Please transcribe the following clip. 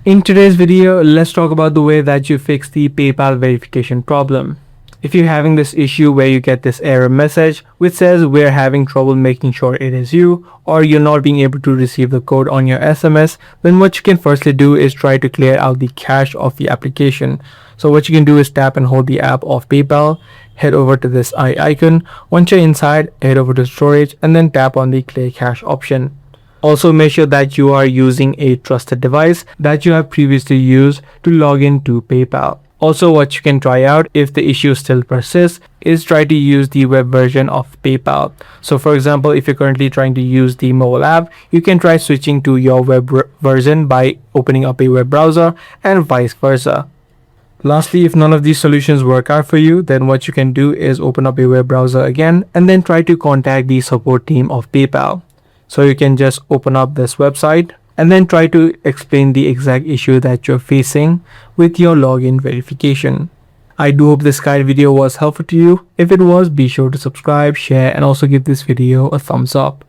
In today's video, let's talk about the way that you fix the PayPal verification problem. If you're having this issue where you get this error message which says we're having trouble making sure it is you, or you're not being able to receive the code on your SMS, then what you can firstly do is try to clear out the cache of the application. So what you can do is tap and hold the app of PayPal, head over to this eye icon. Once you're inside, head over to storage and then tap on the clear cache option. Also, make sure that you are using a trusted device that you have previously used to log in to PayPal. Also, what you can try out if the issue still persists is try to use the web version of PayPal. So for example, if you're currently trying to use the mobile app, you can try switching to your web version by opening up a web browser and vice versa. Lastly, if none of these solutions work out for you, then what you can do is open up a web browser again and then try to contact the support team of PayPal. So you can just open up this website and then try to explain the exact issue that you're facing with your login verification. I do hope this guide video was helpful to you. If it was, be sure to subscribe, share, and also give this video a thumbs up.